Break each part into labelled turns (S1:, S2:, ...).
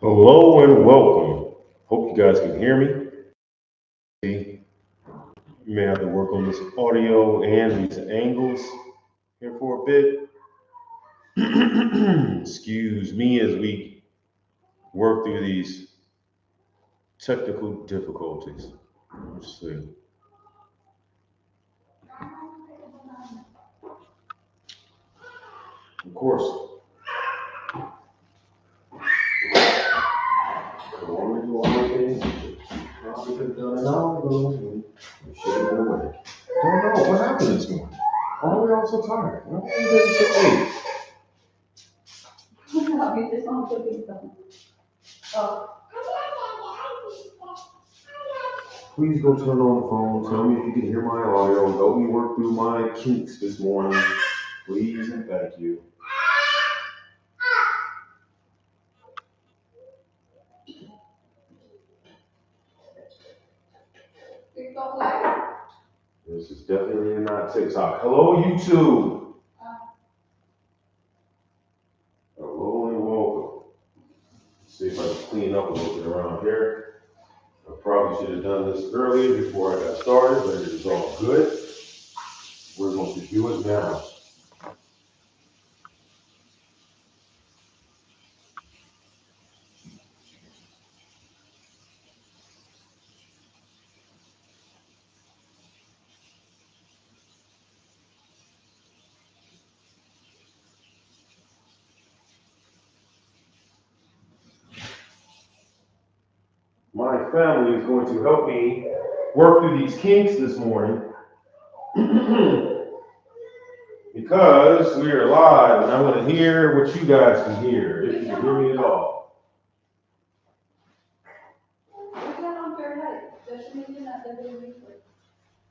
S1: Hello and welcome. Hope you guys can hear me. You may have to work on this audio and these angles here for a bit. Excuse me as we work through these technical difficulties. Let's see. Of course. Don't know what happened this morning. Why are we all so tired? Why are we so late? Please go turn on the phone. Tell me if you can hear my audio. Help me work through my kinks this morning. Please and thank you. This is definitely not TikTok. Hello, YouTube. Hello and welcome. Let's see if I can clean up a little bit around here. I probably should have done this earlier before I got started, but it is all good. We're going to do it now. My family is going to help me work through these kinks this morning because we are live and I want to hear what you guys can hear, if you can hear me at all.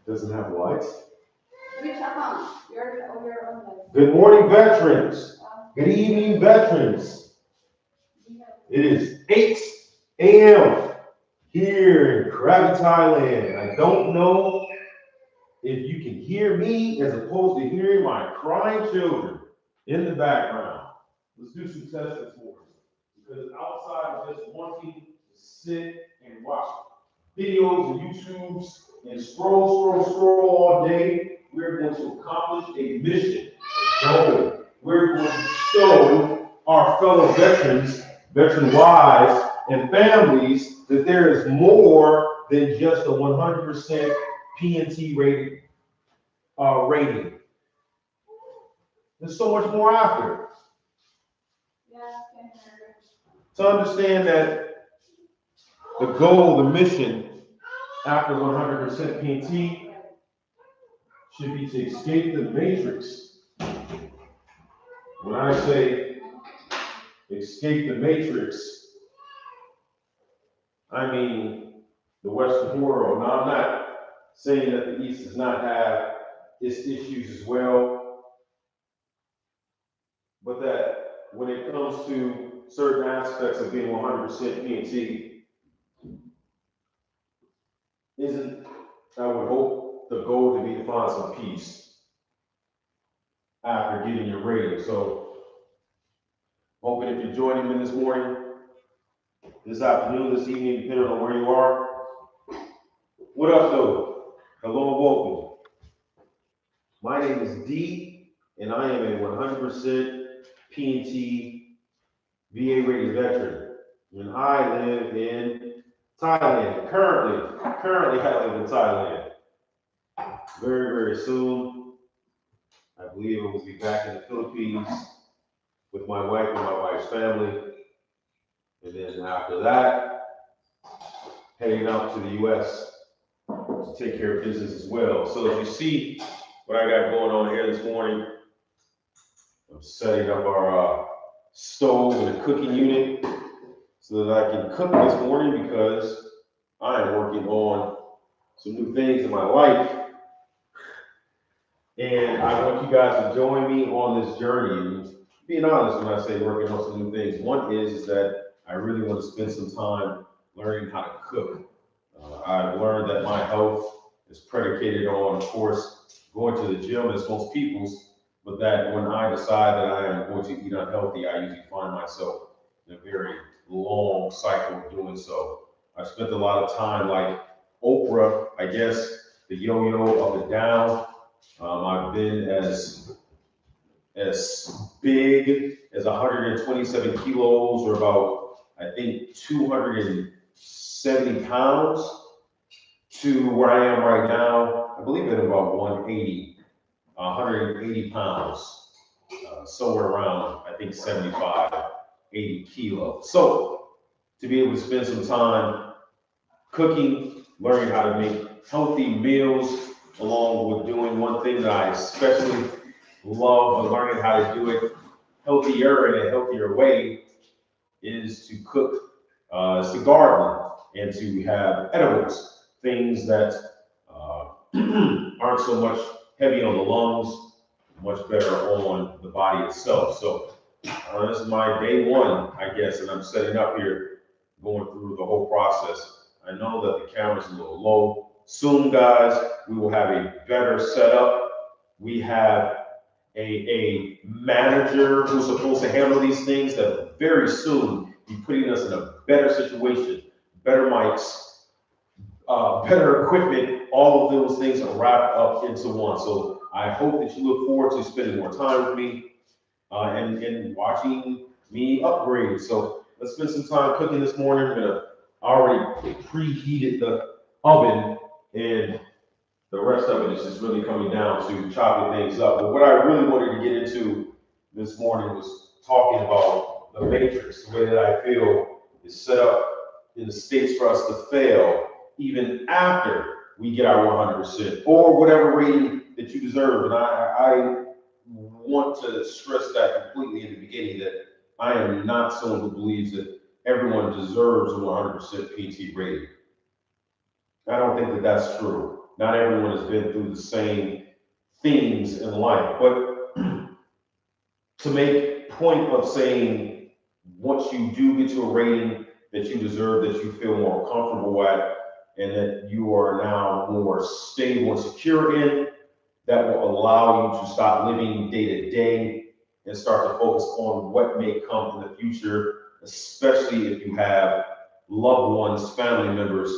S1: Doesn't have lights. Good morning, veterans. Good evening, veterans. It is 8 a.m. here in Krabi, Thailand. I don't know if you can hear me as opposed to hearing my crying children in the background. Let's do some tests this morning. Because outside of just wanting to sit and watch videos and YouTubes and scroll all day, we're going to accomplish a mission, a goal. We're going to show our fellow veterans, veteran wives, and families that there is more than just a 100% PNT rating. There's so much more after. To understand that the goal, the mission after 100% PNT should be to escape the matrix. When I say escape the matrix, I mean the Western world. Now, I'm not saying that the East does not have its issues as well, but that when it comes to certain aspects of being 100% PNT, isn't, I would hope, the goal to be to find some peace after getting your rating. So, hoping if you're joining me this morning, this afternoon, this evening, depending on where you are. What up, though? Hello and welcome. My name is D, and I am a 100% PNT VA rated veteran. And I live in Thailand. Currently I live in Thailand. Very, very soon, I believe I will be back in the Philippines with my wife and my wife's family. And then after that, heading out to the US to take care of business as well. So as you see what I got going on here this morning, I'm setting up our stove and a cooking unit so that I can cook this morning because I am working on some new things in my life. And I want you guys to join me on this journey. And being honest, when I say working on some new things, one is that I really want to spend some time learning how to cook. I've learned that my health is predicated on, of course, going to the gym as most people's, but that when I decide that I am going to eat unhealthy, I usually find myself in a very long cycle of doing so. I've spent a lot of time like Oprah, I guess, the yo-yo up and down. I've been as big as 127 kilos, or about, I think, 270 pounds, to where I am right now. I believe at about 180 pounds, somewhere around, I think, 75, 80 kilos. So to be able to spend some time cooking, learning how to make healthy meals, along with doing one thing that I especially love, learning how to do it healthier in a healthier way, is to cook, is to garden, and to have edibles, things that aren't so much heavy on the lungs, much better on the body itself. So this is my day one, I guess, and I'm setting up here, going through the whole process. I know that the camera's a little low. Soon, guys, we will have a better setup. We have a manager who's supposed to handle these things that very soon be putting us in a better situation, better mics, better equipment. All of those things are wrapped up into one. So I hope that you look forward to spending more time with me, and watching me upgrade. So let's spend some time cooking this morning. We're gonna already preheated the oven, and the rest of it is just really coming down to chopping things up. But what I really wanted to get into this morning was talking about the matrix, the way that I feel is set up in the States for us to fail even after we get our 100%, or whatever rating that you deserve. And I want to stress that completely in the beginning, that I am not someone who believes that everyone deserves a 100% PT rating. I don't think that that's true. Not everyone has been through the same things in life, but to make point of saying, once you do get to a rating that you deserve, that you feel more comfortable at, and that you are now more stable and secure in, that will allow you to stop living day to day and start to focus on what may come in the future, especially if you have loved ones, family members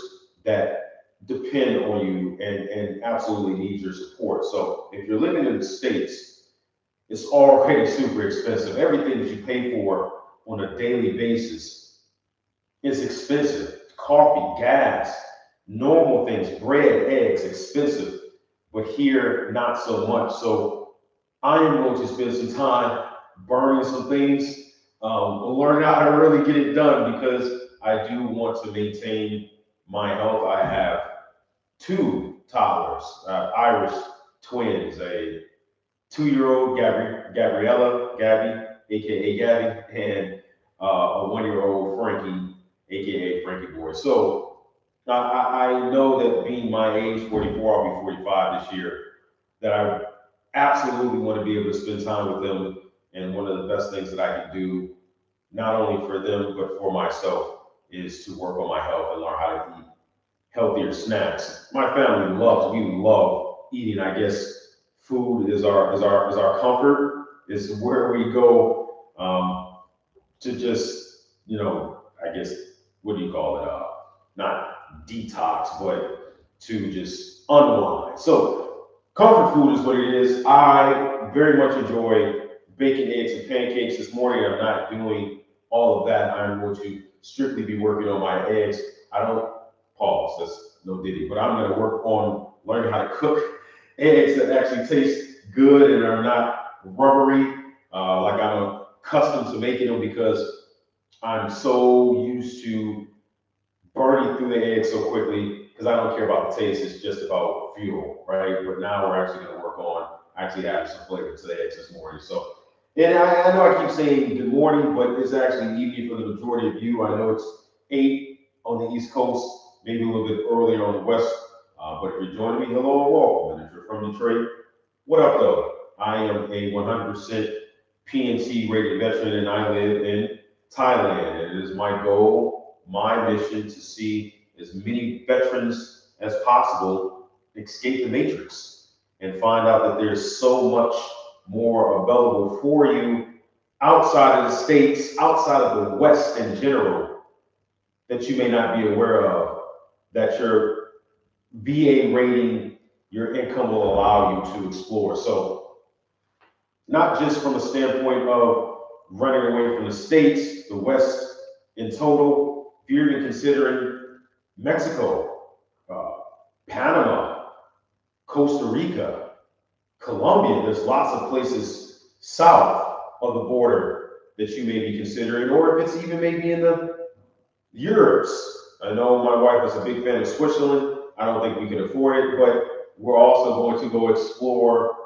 S1: that depend on you and absolutely need your support. So if you're living in the States, it's already super expensive. Everything that you pay for on a daily basis is expensive. Coffee, gas, normal things, bread, eggs, expensive. But here, not so much. So I am going to spend some time burning some things, learn how to really get it done, because I do want to maintain my health. I have two toddlers, Irish twins, a 2-year-old Gabriella, Gabby, aka Gabby, and a 1-year-old Frankie, aka Frankie Boy. So I know that being my age, 44, I'll be 45 this year, that I absolutely want to be able to spend time with them. And one of the best things that I can do, not only for them, but for myself, is to work on my health and learn how to eat healthier snacks. My family we love eating. I guess food is our comfort. Is where we go, to just, I guess, what do you call it? Not detox, but to just unwind. So comfort food is what it is. I very much enjoy baking eggs and pancakes. This morning I'm not doing all of that. I'm going to strictly be working on my eggs. I don't pause, that's no diddy, but I'm going to work on learning how to cook eggs that actually taste good and are not rubbery, like I'm accustomed to making them, because I'm so used to burning through the eggs so quickly, because I don't care about the taste. It's just about fuel, right? But now we're actually going to work on actually adding some flavor to the eggs this morning. So, and I know I keep saying good morning, but it's actually evening for the majority of you. I know it's 8 on the East Coast, maybe a little bit earlier on the West. But if you're joining me, hello and welcome. And if you're from Detroit, what up though? I am a 100% PNT rated veteran, and I live in Thailand. And it is my goal, my mission, to see as many veterans as possible escape the matrix and find out that there's so much more available for you outside of the States, outside of the West in general. that you may not be aware of, that your VA rating, your income will allow you to explore. So not just from a standpoint of running away from the states, the West in total, if you're even considering Mexico, uh, Panama, Costa Rica, Colombia, there's lots of places south of the border that you may be considering, or if it's even maybe in the Europes. I know my wife is a big fan of Switzerland. I don't think we can afford it, but we're also going to go explore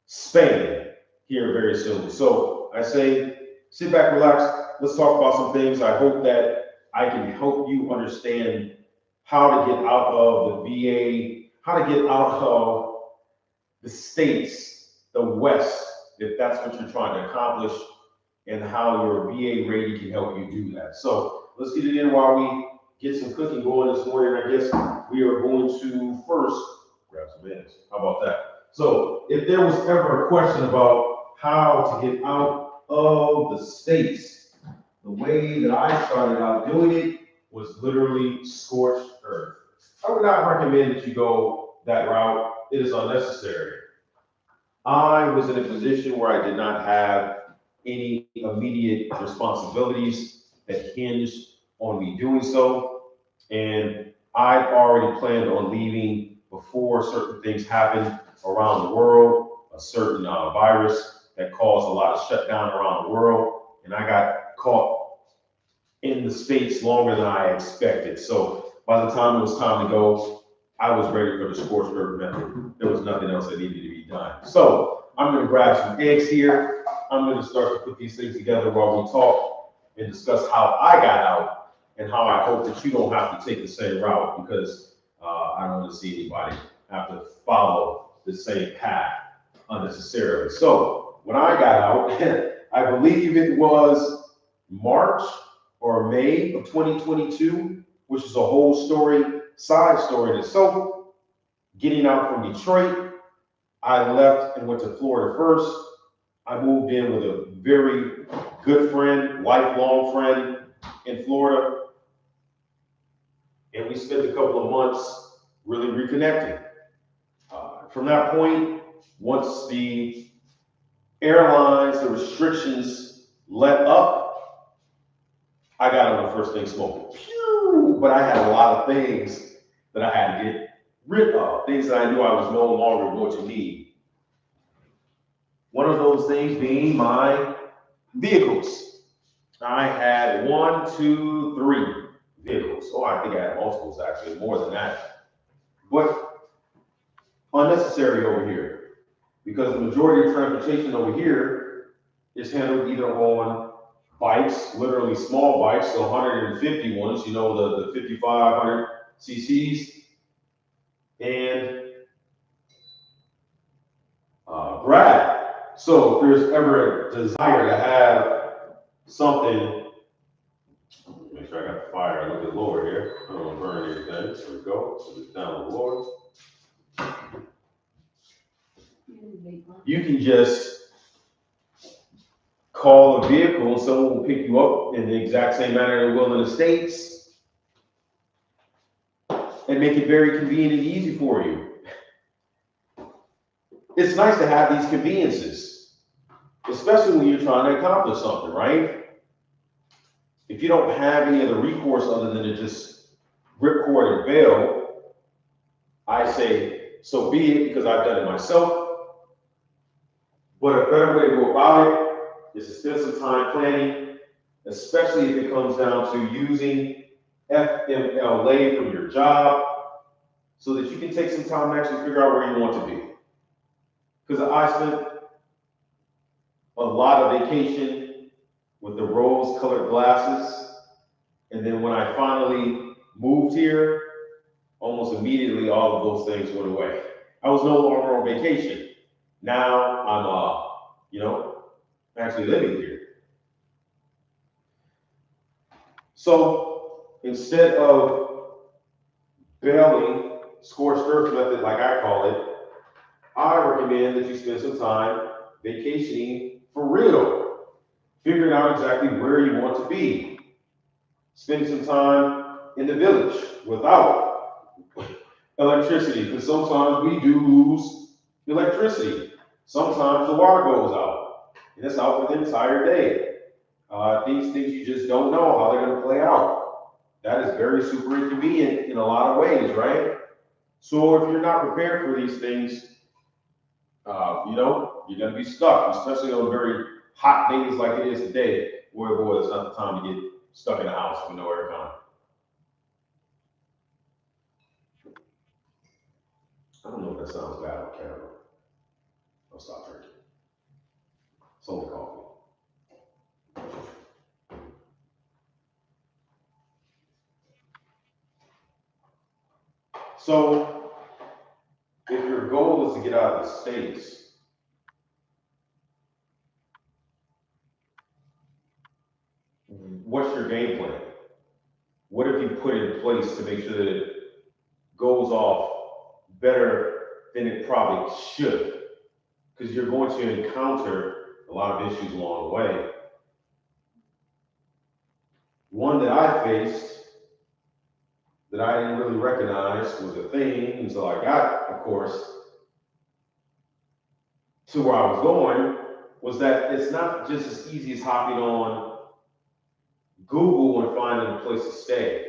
S1: Spain here very soon. So I say, sit back, relax. Let's talk about some things. I hope that I can help you understand how to get out of the VA, how to get out of the states, the West, if that's what you're trying to accomplish, and how your VA rating can help you do that. So let's get it in while we get some cooking going this morning. I guess we are going to first grab some eggs. How about that? So if there was ever a question about how to get out of the states, the way that I started out doing it was literally scorched earth. I would not recommend that you go that route. It is unnecessary. I was in a position where I did not have any immediate responsibilities that hinged on me doing so. And I'd already planned on leaving before certain things happened around the world, a certain virus that caused a lot of shutdown around the world. And I got caught in the States longer than I expected. So by the time it was time to go, I was ready for the scorched earth method. There was nothing else that needed to be done. So I'm going to grab some eggs here. I'm going to start to put these things together while we talk and discuss how I got out and how I hope that you don't have to take the same route, because I don't want to see anybody have to follow the same path unnecessarily. So when I got out, I believe it was March or May of 2022, which is a whole story, side story in itself. Getting out from Detroit, I left and went to Florida first. I moved in with a very good friend, lifelong friend in Florida. And we spent a couple of months really reconnecting. From that point, once the airlines, the restrictions let up, I got on the first thing smoking. Phew! But I had a lot of things that I had to get rid of, things that I knew I was no longer going to need. One of those things being my vehicles. I had 1, 2, 3 vehicles. Oh, I think I had multiples, actually, more than that. But unnecessary over here, because the majority of transportation over here is handled either on bikes, literally small bikes, the 150 ones, you know, the 5,500 cc's, and Brad. So if there's ever a desire to have something, make sure I got the fire a little bit lower here. I don't want to burn anything. There we go. So it's down a little lower. You can just call a vehicle and someone will pick you up in the exact same manner they will in the States and make it very convenient and easy for you. It's nice to have these conveniences, especially when you're trying to accomplish something, right? If you don't have any other recourse other than to just ripcord and bail, I say, so be it, because I've done it myself. But a better way to go about it is to spend some time planning, especially if it comes down to using FMLA from your job, so that you can take some time to actually figure out where you want to be. Because I spent a lot of vacation with the rose-colored glasses, and then when I finally moved here, almost immediately all of those things went away. I was no longer on vacation. Now I'm, actually living here. So instead of bailing, scorched earth method, like I call it, I recommend that you spend some time vacationing for real, figuring out exactly where you want to be. Spend some time in the village without electricity, because sometimes we do lose electricity. Sometimes the water goes out, and it's out for the entire day. These things you just don't know how they're going to play out. That is very super inconvenient in a lot of ways, right? So if you're not prepared for these things, you're going to be stuck, especially on very hot days like it is today. Boy, it's not the time to get stuck in the house with no aircon. I don't know if that sounds bad on camera. I'll stop drinking. It's only coffee. So, if your goal is to get out of the States, what's your game plan? What have you put in place to make sure that it goes off better than it probably should? Because you're going to encounter a lot of issues along the way. One that I faced that I didn't really recognize was a thing until I got, of course, to where I was going, was that it's not just as easy as hopping on Google and finding a place to stay.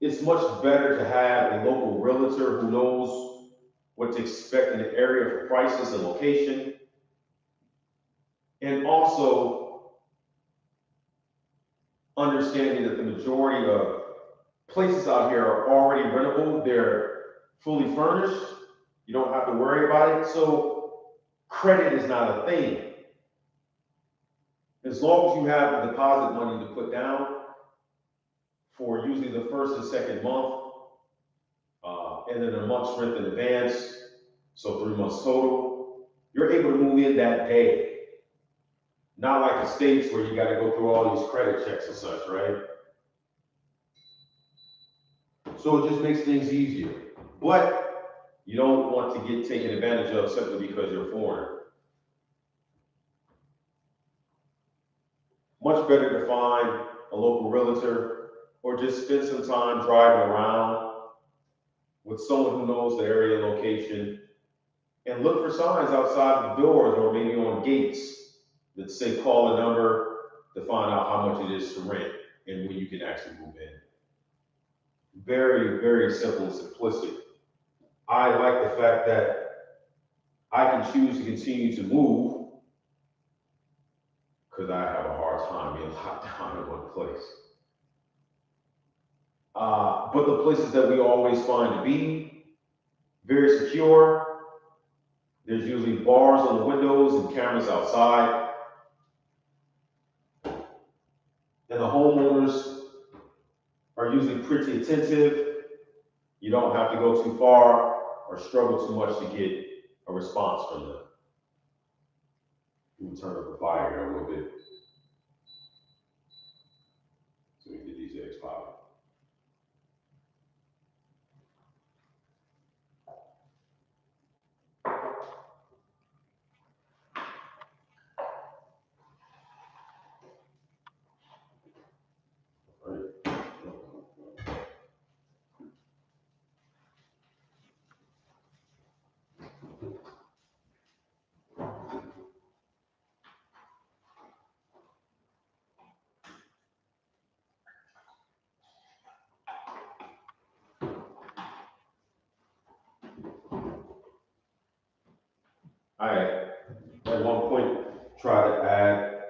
S1: It's much better to have a local realtor who knows what to expect in the area for prices and location, and also understanding that the majority of places out here are already rentable. They're fully furnished. You don't have to worry about it. So credit is not a thing. As long as you have the deposit money to put down for usually the first and second month, and then a month's rent in advance, so 3 months total, you're able to move in that day. Not like the States where you got to go through all these credit checks and such, right? So it just makes things easier. But you don't want to get taken advantage of simply because you're foreign. Much better to find a local realtor or just spend some time driving around with someone who knows the area location and look for signs outside the doors or maybe on gates that say call a number to find out how much it is to rent and when you can actually move in. Very, very simple and simplistic. I like the fact that I can choose to continue to move because I have a hard time being locked down in one place. But the places that we always find to be very secure. There's usually bars on the windows and cameras outside. And the homeowners are usually pretty attentive. You don't have to go too far or struggle too much to get a response from them. We'll turn up the fire here a little bit so we can get these eggs popping. I at one point tried to add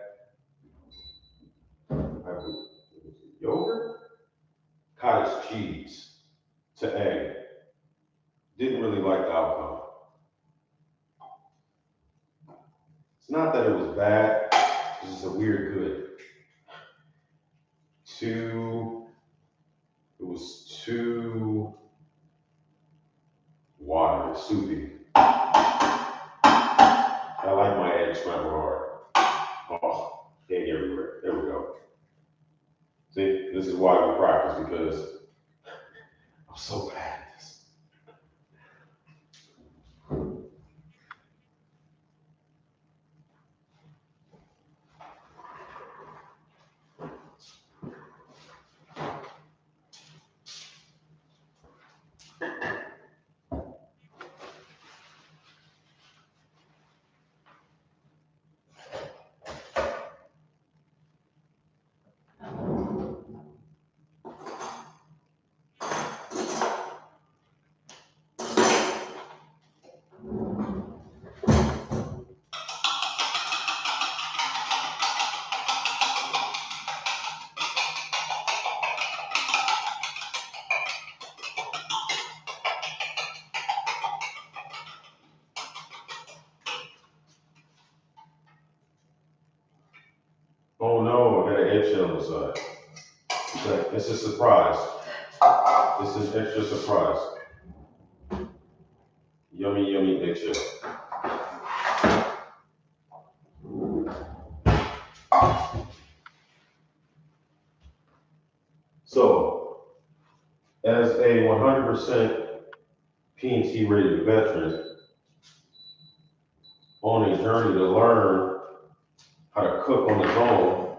S1: yogurt, cottage cheese to egg. Didn't really like the outcome. It's not that it was bad, it's just a weird good. It was too watery, soupy. I like my eggs scrambled hard. Oh, egg everywhere. There we go. See, this is why we practice, because I'm so bad at this. eggshell on the side. It's a surprise. It's an extra surprise. Yummy, yummy eggshell. So, as a 100% P&T rated veteran on a journey to learn how to cook on his own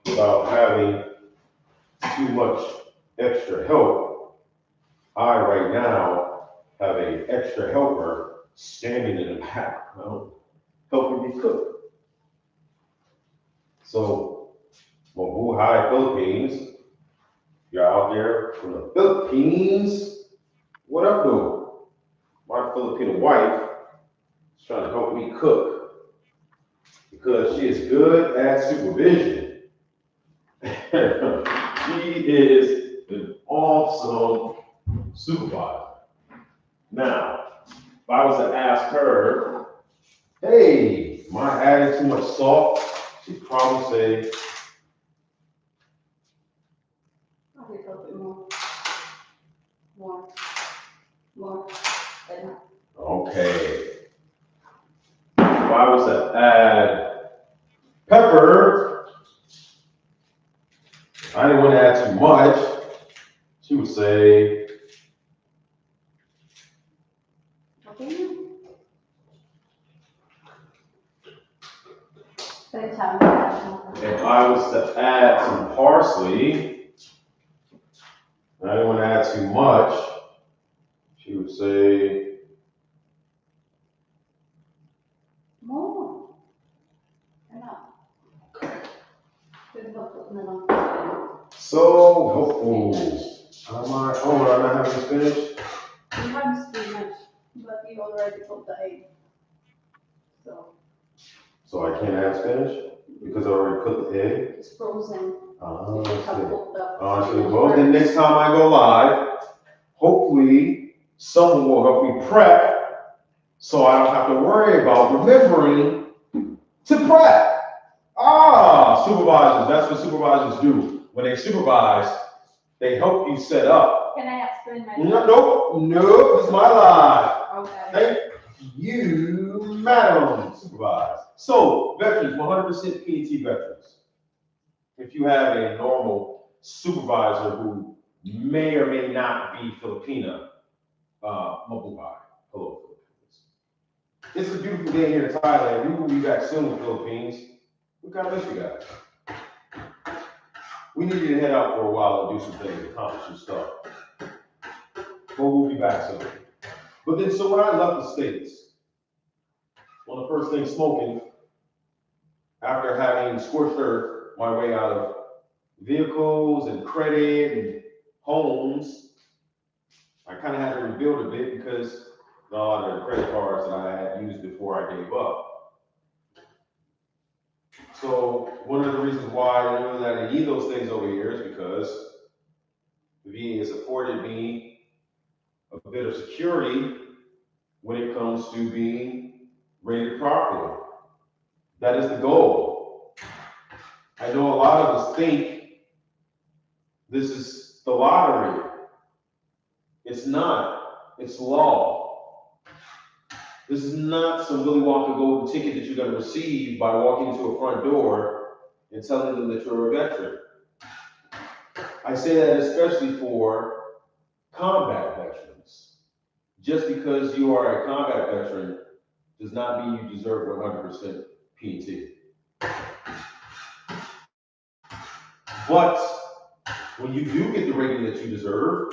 S1: without having too much extra help, I right now have an extra helper standing in the background helping me cook. So, Mabuhay Philippines, you're out there from the Philippines. What up, though? My Filipino wife is trying to help me cook because she is good at supervision. She is an awesome supervisor. Now, if I was to ask her, hey, am I adding too much salt? She'd probably say,
S2: probably a little bit more,
S1: okay. If I was to add pepper, I didn't want to add too much. She would say,
S2: okay.
S1: if I was to add some parsley, I didn't want to add too much. She would say,
S2: more. Enough.
S1: So, I'm not having spinach?
S2: You have spinach, but you already put the egg.
S1: So I can't add spinach because I already put the egg?
S2: It's frozen.
S1: Well, then next time I go live, hopefully someone will help me prep so I don't have to worry about remembering to prep. Supervisors, that's what supervisors do. When they supervise, they help you set up.
S2: Can I explain my
S1: No, it's my live.
S2: Okay.
S1: Thank you, Madam Supervisor. So, veterans, 100% P&T veterans. If you have a normal supervisor who may or may not be Filipina, mabuhay. Hello, Philippines. It's a beautiful day here in Thailand. We will be back soon, Philippines. We gotta miss you guys. We need you to head out for a while and do some things, accomplish some stuff. But we'll be back soon. But then, so when I left the States, one of the first things smoking, after having scorched earth my way out of vehicles and credit and homes, I kind of had to rebuild a bit because a lot of the credit cards that I had used before I gave up. So one of the reasons why I know that I need those things over here is because the VA has afforded me a bit of security when it comes to being rated properly. That is the goal. I know a lot of us think this is the lottery. It's not. It's law. This is not some Willy Wonka golden ticket that you're going to receive by walking into a front door and telling them that you're a veteran. I say that especially for combat veterans. Just because you are a combat veteran does not mean you deserve 100% P&T. But when you do get the rating that you deserve,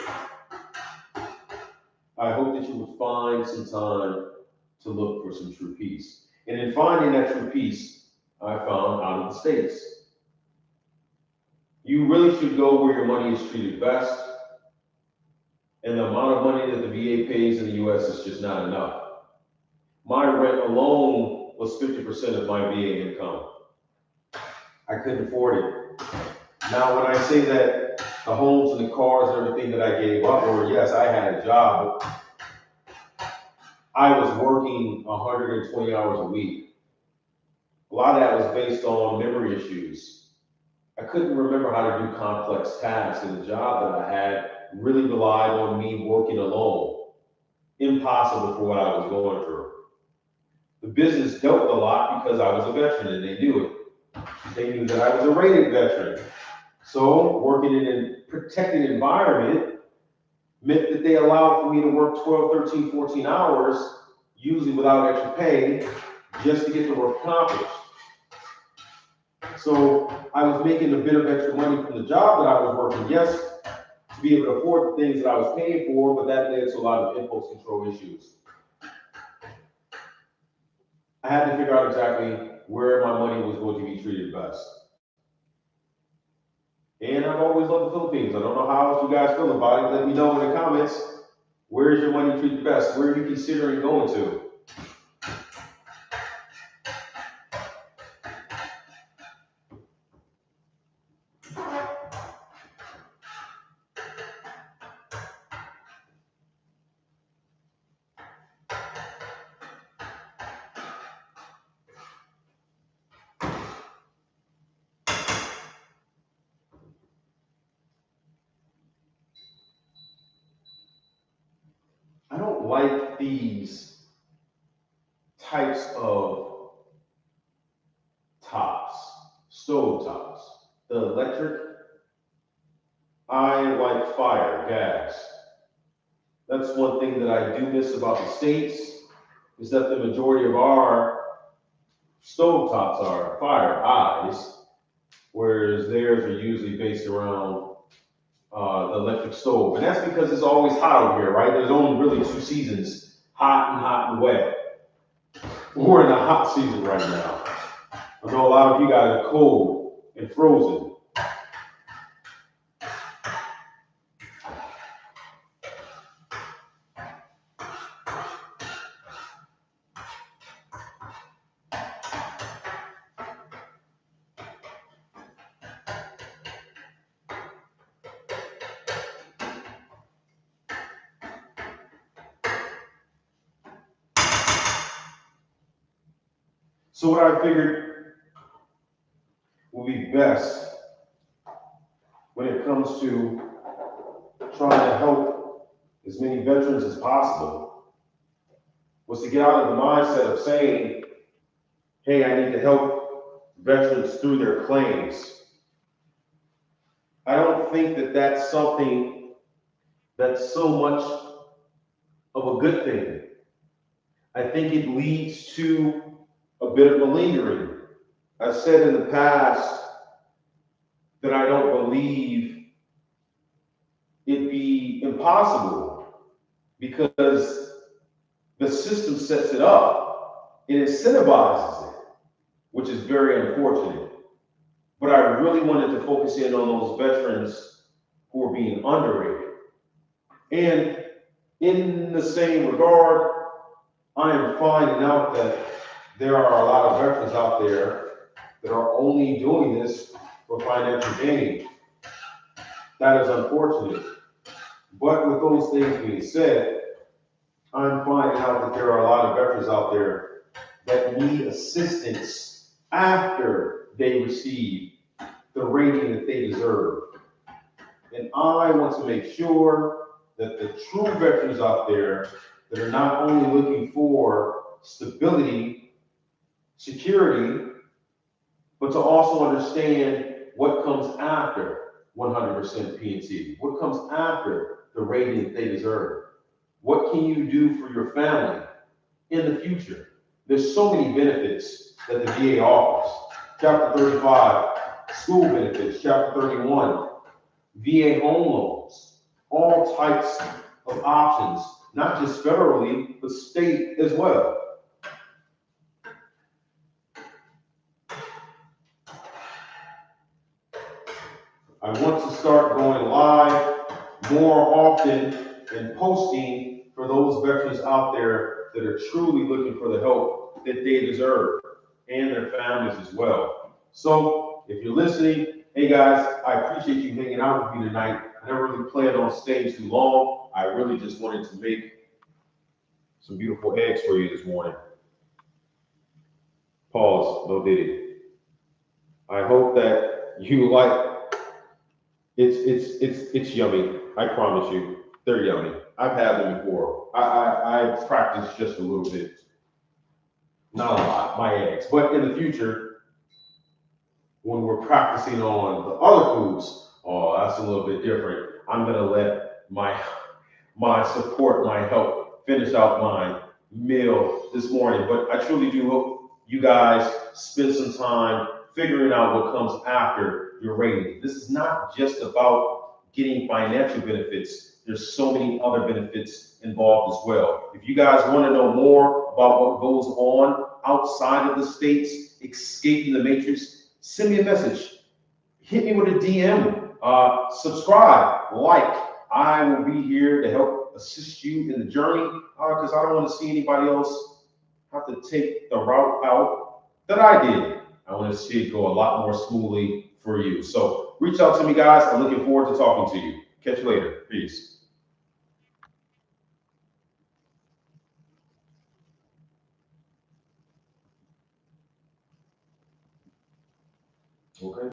S1: I hope that you would find some time to look for some true peace. And in finding that true peace, I found out of the States. You really should go where your money is treated best. And the amount of money that the VA pays in the US is just not enough. My rent alone was 50% of my VA income. I couldn't afford it. Now, when I say that the homes and the cars and everything that I gave up, or yes, I had a job, I was working 120 hours a week. A lot of that was based on memory issues. I couldn't remember how to do complex tasks, and the job that I had really relied on me working alone. Impossible for what I was going through. The business dealt a lot because I was a veteran and they knew it. They knew that I was a rated veteran. So working in a protected environment meant that they allowed for me to work 12, 13, 14 hours, usually without extra pay, just to get the work accomplished. So I was making a bit of extra money from the job that I was working, yes, to be able to afford the things that I was paying for, but that led to a lot of impulse control issues. I had to figure out exactly where my money was going to be treated best. And I've always loved the Philippines. I don't know how else you guys feel about it. Let me know in the comments. Where is your money treated best? Where are you considering going to? I don't like these types of tops, stove tops. The electric, I like fire, gas. That's one thing that I do miss about the States, is that the majority of our stove tops are fire eyes, whereas theirs are usually based around the electric stove. And that's because it's always hot over here, right? There's only really two seasons, hot and wet. We're in the hot season right now. I know a lot of you guys are cold and frozen. So what I figured will be best when it comes to trying to help as many veterans as possible was to get out of the mindset of saying, hey, I need to help veterans through their claims. I don't think that that's something that's so much of a good thing. I think it leads to a bit of malingering. I've said in the past that I don't believe it'd be impossible because the system sets it up, it incentivizes it, which is very unfortunate. But I really wanted to focus in on those veterans who are being underrated. And in the same regard, I am finding out that there are a lot of veterans out there that are only doing this for financial gain. That is unfortunate. But with those things being said, I'm finding out that there are a lot of veterans out there that need assistance after they receive the rating that they deserve. And I want to make sure that the true veterans out there that are not only looking for stability, security, but to also understand what comes after 100% P&C, what comes after the rating that they deserve. What can you do for your family in the future? There's so many benefits that the VA offers. Chapter 35, school benefits. Chapter 31, VA home loans. All types of options, not just federally, but state as well. I want to start going live more often and posting for those veterans out there that are truly looking for the help that they deserve and their families as well. So if you're listening, hey guys, I appreciate you hanging out with me tonight. I never really planned on staying too long. I really just wanted to make some beautiful eggs for you this morning. Pause, no diddy. I hope that you like, it's yummy. I promise you, they're yummy. I've had them before. I practiced just a little bit, not a lot, my eggs. But in the future, when we're practicing on the other foods, oh, that's a little bit different. I'm gonna let my support, my help finish out my meal this morning. But I truly do hope you guys spend some time figuring out what comes after your rating. This is not just about getting financial benefits. There's so many other benefits involved as well. If you guys want to know more about what goes on outside of the states, escaping the matrix, send me a message. Hit me with a DM. Subscribe, like. I will be here to help assist you in the journey because I don't want to see anybody else have to take the route out that I did. I want to see it go a lot more smoothly for you. So reach out to me, guys. I'm looking forward to talking to you. Catch you later. Peace. Okay.